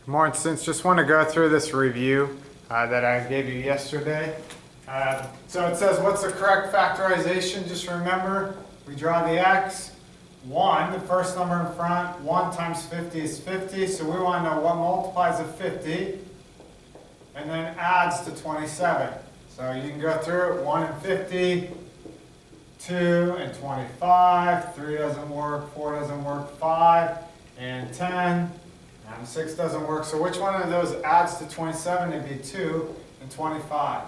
More instance, just want to go through this review that I gave you yesterday. So it says, what's the correct factorization? Just remember, we draw the x. 1, the first number in front, 1 times 50 is 50, so we want to know what multiplies a 50 and then adds to 27. So you can go through it, 1 and 50, 2 and 25, 3 doesn't work, 4 doesn't work, 5 and 10, and 6 doesn't work. So which one of those adds to 27? It'd be 2 and 25.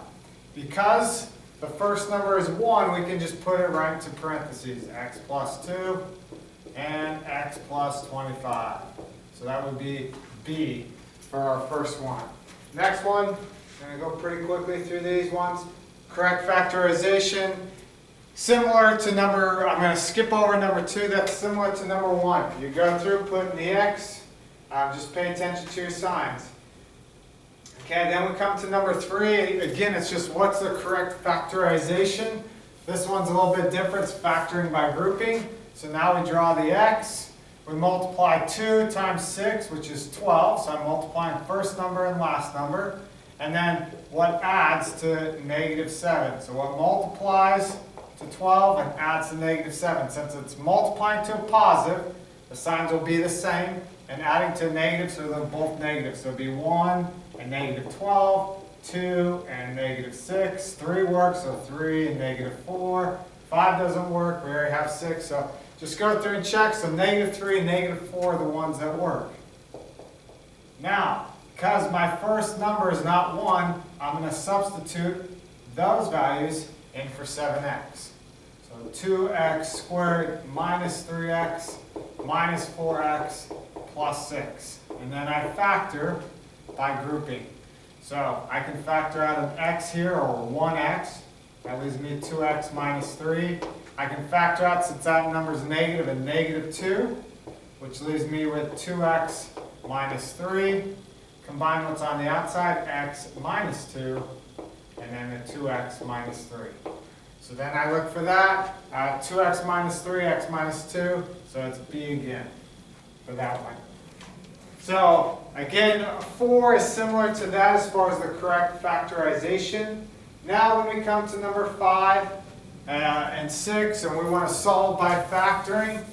Because the first number is 1, we can just put it right into parentheses, x plus 2 and x plus 25. So that would be B for our first one. Next one, I'm going to go pretty quickly through these ones. Correct factorization, similar to number, I'm going to skip over number 2, that's similar to number 1. You go through, put in the x, just pay attention to your signs. Okay, then we come to number 3. Again, it's just what's the correct factorization. This one's a little bit different. It's factoring by grouping. So now we draw the x. We multiply 2 times 6, which is 12. So I'm multiplying first number and last number. And then what adds to negative 7. So what multiplies to 12 and adds to negative 7. Since it's multiplying to a positive, the signs will be the same. And adding to a negative, so they're both negative. So it'll be 1 and negative 12, 2 and negative 6, 3 works, so 3 and negative 4, 5 doesn't work, we already have 6, so just go through and check, so negative 3 and negative 4 are the ones that work. Now, because my first number is not 1, I'm going to substitute those values in for 7x. So 2x squared minus 3x minus 4x plus 6. And then I factor by grouping. So I can factor out an x here, or 1x. That leaves me 2x minus 3. I can factor out, since that number is negative, a negative 2, which leaves me with 2x minus 3. Combine what's on the outside, x minus 2, and then the 2x minus 3. So then I look for that, 2x minus 3, x minus 2, so it's b again for that one. So again, 4 is similar to that as far as the correct factorization. Now when we come to number 5 and 6, and we want to solve by factoring,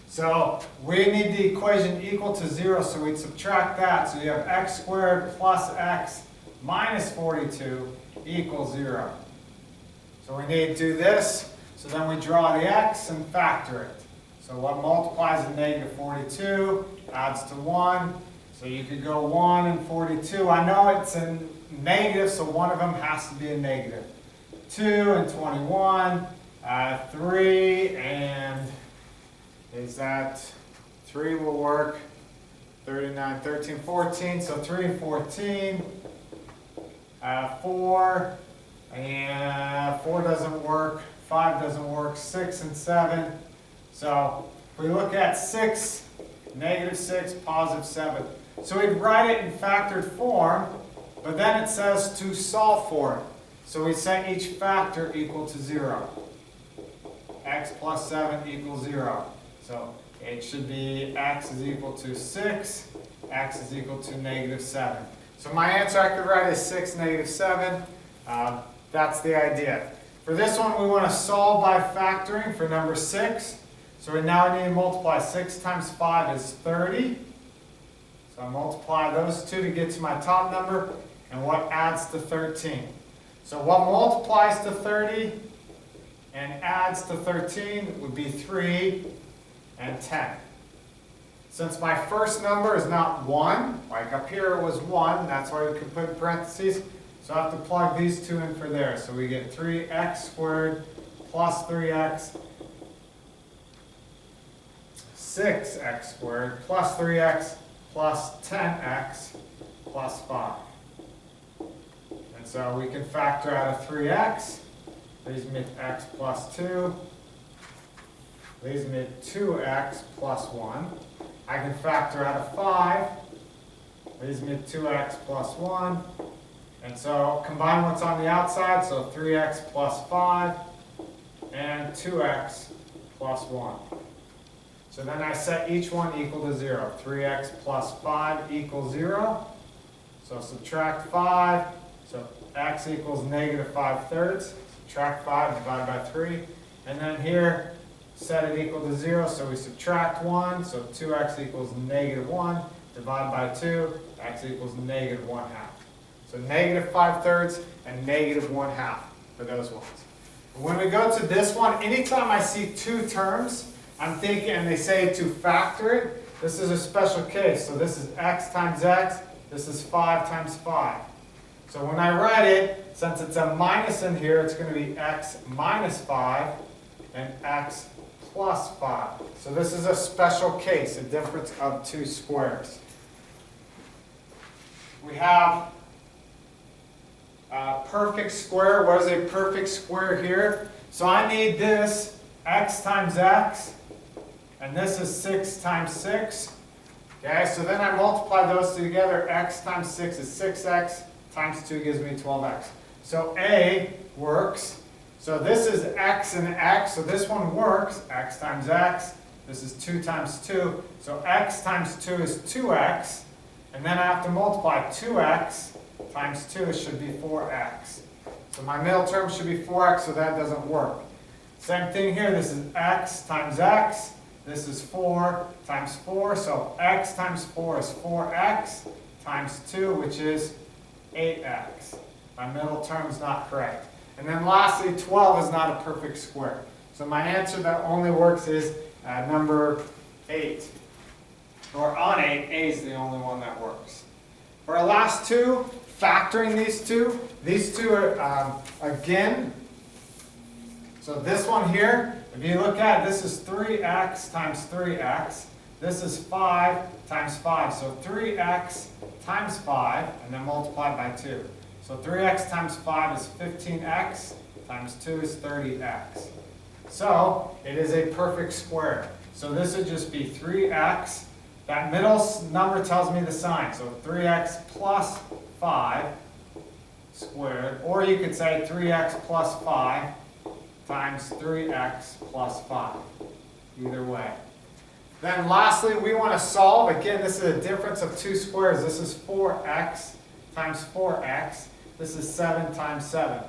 so we need the equation equal to 0, so we'd subtract that. So you have x squared plus x minus 42 equals 0. So we need to do this, so then we draw the x and factor it. So what multiplies a negative 42 adds to 1. So you could go 1 and 42. I know it's a negative, so one of them has to be a negative. 2 and 21. 3 and, is that, 3 will work. 39, 13, 14. So 3 and 14. 4 and 4 doesn't work. 5 doesn't work. 6 and 7. So if we look at 6, negative 6, positive 7. So we'd write it in factored form, but then it says to solve for it. So we set each factor equal to 0. X plus 7 equals 0. So it should be x is equal to 6, x is equal to negative 7. So my answer I could write is 6, negative 7. That's the idea. For this one, we want to solve by factoring for number 6. So we now need to multiply 6 times 5 is 30. So I multiply those two to get to my top number. And what adds to 13? So what multiplies to 30 and adds to 13 would be 3 and 10. Since my first number is not 1, like up here it was 1, that's why we could put in parentheses. So I have to plug these two in for there. So we get 3x squared plus 3x 6x squared plus 3x plus 10x plus 5. And so we can factor out a 3x. Leaves me x plus 2. Leaves me 2x plus 1. I can factor out a 5. Leaves me 2x plus 1. And so combine what's on the outside, so 3x plus 5 and 2x plus 1. So then I set each one equal to 0. 3x plus 5 equals 0. So subtract 5. So x equals negative 5/3. Subtract 5 divided by 3. And then here, set it equal to 0. So we subtract 1. So 2x equals negative 1. Divide by 2. X equals negative 1/2. So negative 5/3 and negative 1/2 for those ones. When we go to this one, anytime I see two terms, I'm thinking, and they say to factor it, this is a special case. So this is x times x, this is 5 times 5. So when I write it, since it's a minus in here, it's going to be x minus 5 and x plus 5. So this is a special case, a difference of two squares. We have a perfect square. What is a perfect square here? So I need this x times x, and this is 6 times 6. Okay, so then I multiply those two together. X times 6 is 6x, times 2 gives me 12x. So A works. So this is x and x, so this one works. X times x, this is 2 times 2. So x times 2 is 2x, and then I have to multiply 2x times 2 should be 4x. So my middle term should be 4x, so that doesn't work. Same thing here, this is x times x. This is 4 times 4, so x times 4 is 4x times 2, which is 8x. My middle term is not correct. And then lastly, 12 is not a perfect square. So my answer that only works is number 8. Or on 8, A is the only one that works. For our last two, factoring these two are, again, so this one here, if you look at it, this is 3x times 3x. This is 5 times 5. So 3x times 5, and then multiplied by 2. So 3x times 5 is 15x, times 2 is 30x. So it is a perfect square. So this would just be 3x. That middle number tells me the sign. So 3x plus 5 squared. Or you could say 3x plus 5 times 3x plus 5. Either way. Then lastly, we want to solve. Again, this is a difference of two squares. This is 4x times 4x. This is 7 times 7.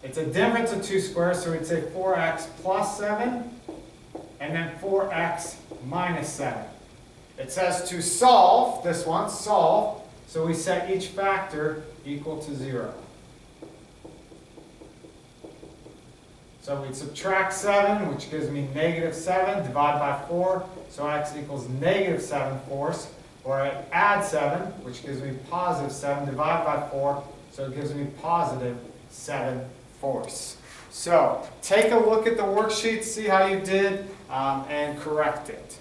It's a difference of two squares, so we'd say 4x plus 7, and then 4x minus 7. It says to solve, this one, solve, so we set each factor equal to 0. So we'd subtract 7, which gives me negative 7, divide by 4, so x equals negative 7/4. Or I add 7, which gives me positive 7, divide by 4, so it gives me positive 7/4. So take a look at the worksheet, see how you did, and correct it.